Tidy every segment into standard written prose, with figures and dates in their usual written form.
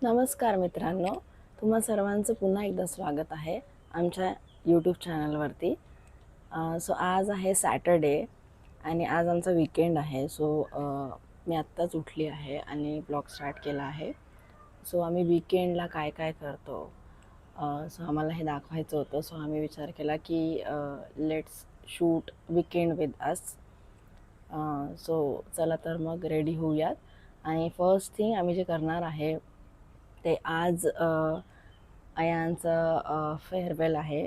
नमस्कार मित्रांनो, तुम्हा सर्वांचं पुन्हा एकदा स्वागत आहे आमच्या यूट्यूब चॅनलवरती. सो आज आहे सॅटरडे आणि आज आमचा वीकेंड आहे. मी आत्ताच उठली आहे आणि ब्लॉग स्टार्ट केला आहे. सो आम्ही वीकेंडला काय काय करतो सो आम्हाला हे दाखवायचं होतं. सो आम्ही विचार केला की let's shoot weekend with us. So चला तर मग रेडी होऊयात. आणि फर्स्ट थिंग आम्ही जे करणार आहे ते आज अयांचा फेअरवेल आहे.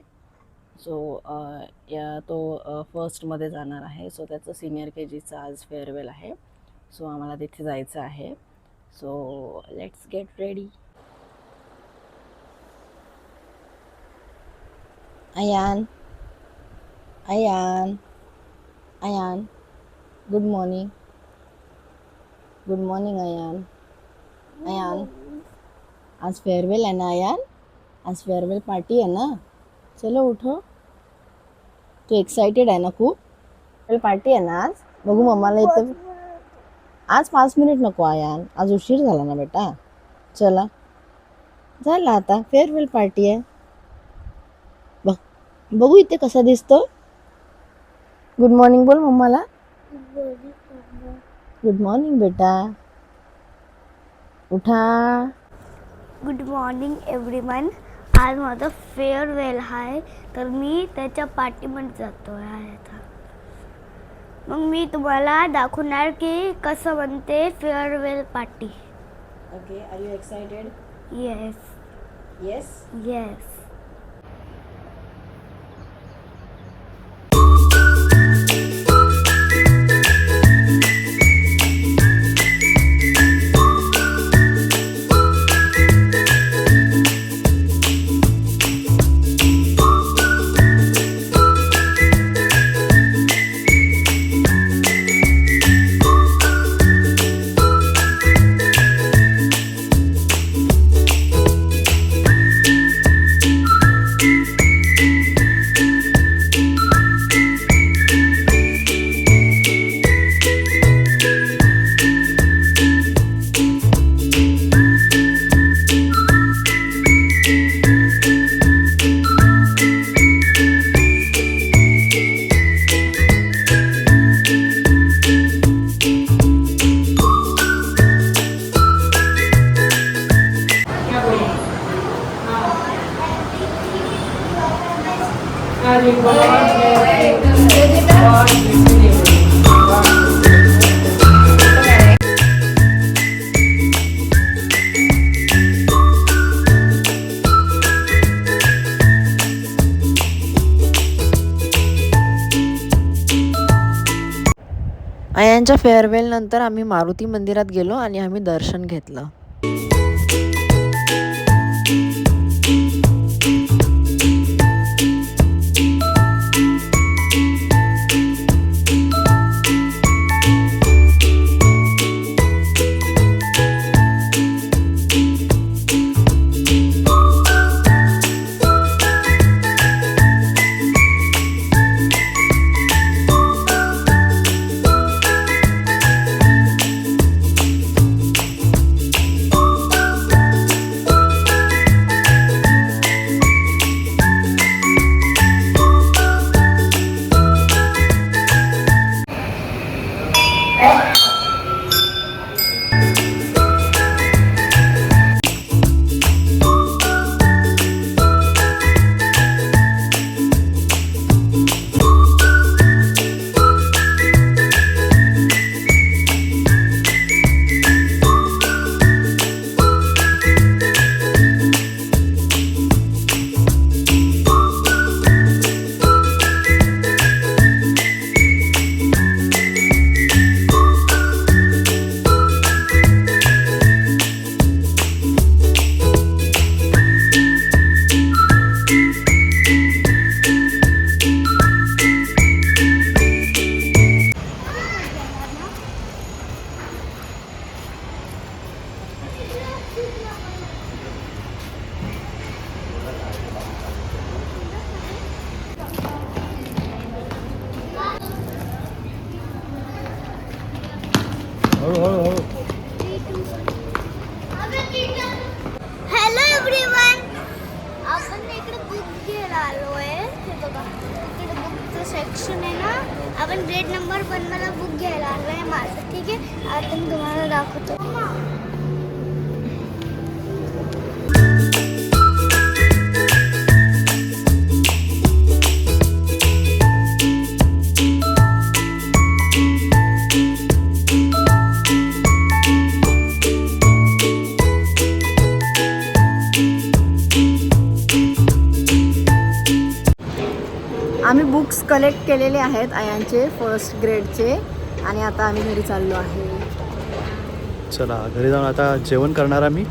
सो तो फर्स्टमध्ये जाणार आहे. सो त्याचं सिनियर KGचं आज फेअरवेल आहे. सो आम्हाला तिथे जायचं आहे. So let's get ready. Ayaan Ayaan Ayaan good morning. Good morning Ayaan. Ayaan आज फेअरवेल आहे ना अयान? आज फेअरवेल पार्टी आहे ना? चलो उठो. तू एक्साइटेड आहे ना खूप? फेअरवेल पार्टी आहे ना आज? बघू मम्माला इथं. आज 5 मिनिट नको अयान, आज उशीर झाला ना बेटा. चला झाला आता, फेअरवेल पार्टी आहे. बघू इथे कसा दिसतो. गुड मॉर्निंग बोल मम्माला. गुड मॉर्निंग बेटा. उठा. Good morning everyone. आज माझं फेअरवेल आहे तर मी त्याच्या पार्टीमध्ये जातो आहे आता. मग मी तुम्हाला दाखवणार की कसं बनते farewell party. Okay, are you excited? Yes yes. Yes. अयांच्या फेअरवेल नंतर आम्ही मारुती मंदिरात गेलो आणि आम्ही दर्शन घेतलं. हॅलो एव्हरीवन, आपण इकडे बुक घ्यायला आलोय. हे बघा, इकडे बुकचं सेक्शन आहे ना. आपण ग्रेड नंबर 1 मला बुक घ्यायला आलोय माझं. ठीक आहे, आता मी तुम्हाला दाखवतो. आम्ही बुक्स कलेक्ट केलेले आहेत आयांचे फर्स्ट ग्रेडचे आणि आता आम्ही घरी चाललो आहे. चला घरी जाऊन आता जेवण करणार आम्ही.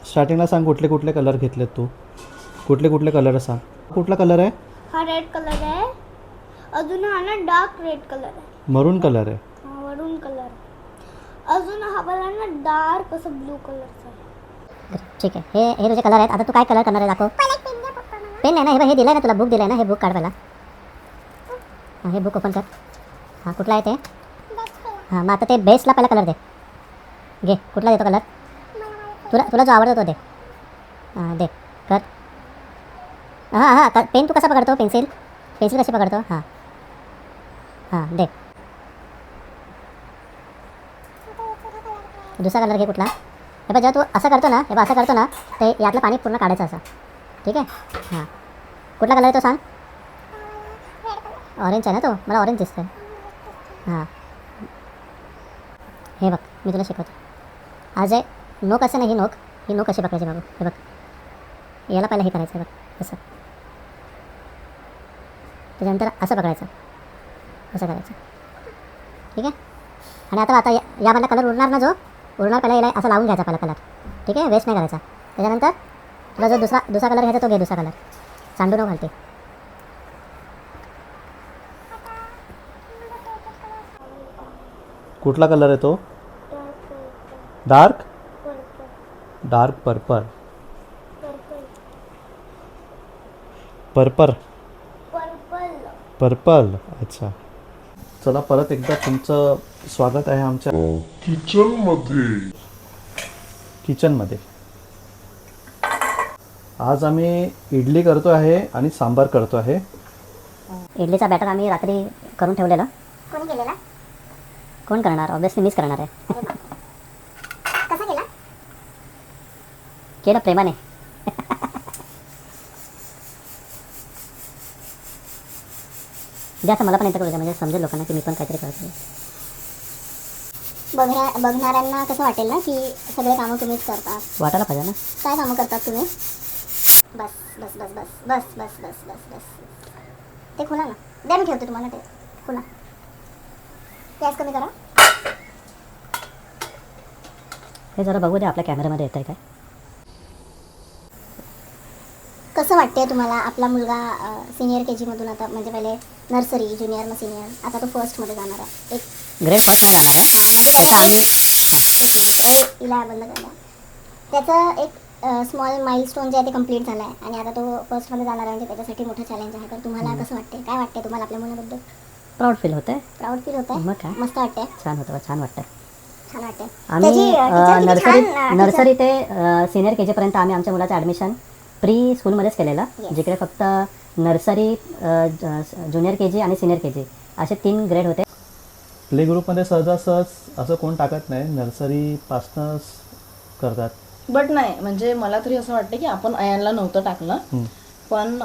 स्टार्टिंगला सांग कुठले कुठले कलर घेतलेत तू, कुठले कुठले कलर सांग. कुठला कलर आहे? हा रेड कलर आहे. अजून हा ना डार्क रेड कलर आहे. मरून कलर आहे. हा मरून कलर. अजून हा वाला ना डार्क असं ब्लू कलरचा आहे. ठीक आहे, हे तुझे कलर आहेत. आता तू काय कलर करणार आहे दाखव. पेन नाही ना, हे दिलं आहे ना तुला, बुक दिलं आहे ना, हे बुक काढ पहिला. हां हे बुक ओपन कर. हां कुठला आहे ते? हां मग आता ते बेसला पहिला कलर दे. घे, कुठला देतो कलर? तुला जो आवडतो तो दे. हां दे, कर. हां पेन तू कसा पकडतो? पेन्सिल कशी पकडतो? हां हां दे. दुसरा कलर घे कुठला. हे बघ, जेव्हा तू असं करतो ना, असं करतो ना, ते यातलं पाणी पूर्ण काढायचं असं. ठीक आहे. हां कुठला कलर आहे तो सांग. ऑरेंज आहे ना तो, मला ऑरेंज दिसतोय. हां हे बघ, मी तुला शिकवतो. आज आहे नोक असं नाही, ही नोक कशी पकडायची बाबू. हे बघ, याला पहिलं हे करायचं. बघ असं, त्याच्यानंतर असं पकडायचं, असं करायचं. ठीक आहे. आणि आता यामधला कलर उरणार ना, जो उरणार पहिला याला असं लावून घ्यायचा पहिला कलर. ठीक आहे, वेस्ट नाही करायचा. त्याच्यानंतर तुला जो दुसरा कलर घ्यायचा तो घे. दुसरा कलर सांडू नको घालते. कुठला कलर आहे तो? Dark purple. पर्पल. अच्छा, चला परत एकदा तुमचं स्वागत आहे आमच्या किचनमध्ये. आज आम्ही इडली करतो आहे आणि सांबार करतो आहे. इडलीचा बॅटर आम्ही रात्री करून ठेवलेला. कोणी केलेला? कोण करणार? ऑब्विसली मीच करणार आहे. कसा केला? केलं प्रेमाने. जास्त मला पण येतं करू द्या, म्हणजे समजेल लोकांना की मी पण काहीतरी करतो. बघणाऱ्यांना कसं वाटेल ना की सगळे कामं तुम्हीच करतात. वाटायला पाहिजे ना. काय कामं करतात तुम्ही? बस बस बस बस बस बस बस बस बस ते खुला ना. द्या, मी ठेवते तुम्हाला. ते खुला. गॅस कमी करा. हे जरा बघू दे आपल्या कॅमेऱ्यामध्ये येत आहे काय. कसं वाटते तुम्हाला? आपला मुलगा सिनियर KG मधून आता, म्हणजे पहिले नर्सरी, ज्युनियर, मग सिनियर, आता तो फर्स्टमध्ये जाणार आहे. एक ग्रेड फर्स्टमध्ये जाणार आहे. त्याचा आम्ही इला बंद करला. त्याचं एक स्मॉल माइलस्टोन जे आहे ते कंप्लीट झालं आहे आणि आता तो फर्स्टमध्ये जाणार आहे, म्हणजे त्याच्यासाठी मोठं चॅलेंज आहे. तर तुम्हाला कसं वाटते? काय वाटते तुम्हाला आपल्या मुलाबद्दल? प्राऊड फील होतं आहे. प्राऊड फील होत मग आहे? काय, मस्त वाटते? छान होतं, छान वाटतं. छान वाटते. आम्ही नर्सरी ते सिनियर KG पर्यंत आम्ही आमच्या मुलाचं ॲडमिशन प्री स्कूलमध्येच केलेलं. जिकडे फक्त नर्सरी, ज्युनियर KG आणि सिनियर KG असे 3 ग्रेड होते. प्ले ग्रुपमध्ये सहजासहज असं कोण टाकत नाही, नर्सरीपासूनच करतात. बट नाही, म्हणजे मला तरी असं वाटतं की आपण आयांना नव्हतं टाकलं, पण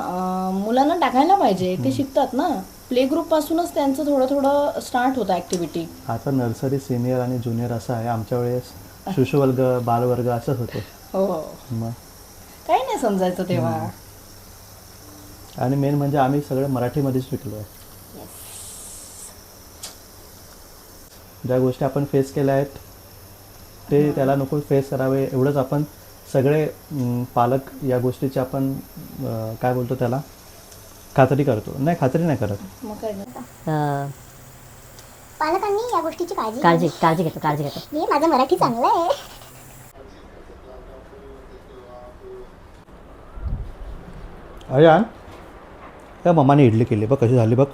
मुलांना टाकायला पाहिजे. ते शिकतात ना. प्ले ग्रुप पासूनच त्यांचं थोडं थोडं स्टार्ट होतं ॲक्टिव्हिटी. आता नर्सरी, सिनियर आणि ज्युनियर असं आहे. आमच्या वेळेस शिशुवर्ग, बालवर्ग असंच होते. हो, मग काही नाही समजायचं तेव्हा. आणि मेन म्हणजे आम्ही सगळं मराठीमध्येच शिकलो आहे. ज्या गोष्टी आपण फेस केल्या आहेत ते त्याला नको फेस करावे, एवढंच आपण सगळे पालक या गोष्टीची आपण काय बोलतो त्याला, खात्री करतो. नाही, खात्री नाही करत. मग काय पालकांनी या गोष्टीची काळजी घेतो. हे माझं मराठी चांगलं आहे. अरे आण त्या मम्माने इडली केली बघ कशी झाली बघ.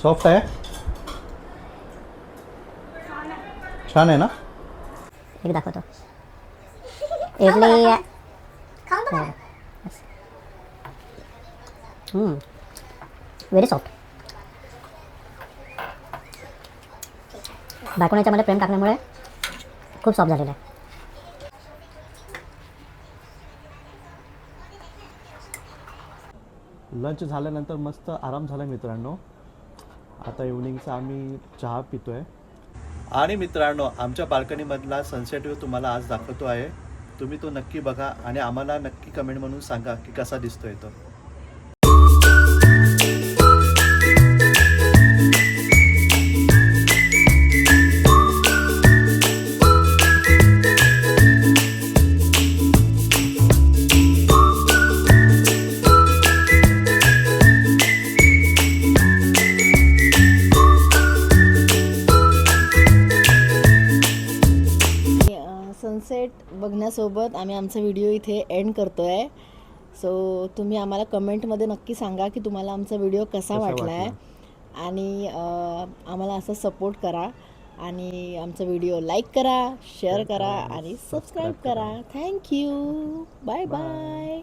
सॉफ्ट आहे, छान आहे ना. एक दाखवतो इडली. Very soft. बायकोने याच्यामध्ये प्रेम टाकल्यामुळे खूप सॉफ्ट झालेलं आहे. लंच झाल्यानंतर मस्त आराम झाला मित्रांनो. आता इव्हनिंगचा आम्ही चहा पितो आहे. आणि मित्रांनो आमच्या बाल्कनीमधला सनसेट व्ह्यू तुम्हाला आज दाखवतो आहे. तुम्ही तो नक्की बघा आणि आम्हाला नक्की कमेंट म्हणून सांगा की कसा दिसतोय तो. सनसेट बघण्यासोबत आम्ही आमचा व्हिडिओ इथे एंड करतो आहे. सो तुम्ही आम्हाला कमेंटमध्ये नक्की सांगा की तुम्हाला आमचा व्हिडिओ कसा वाटला आहे. आणि आम्हाला असं सपोर्ट करा आणि आमचा व्हिडिओ लाईक करा, शेअर करा आणि सबस्क्राईब करा. थँक्यू. Bye bye.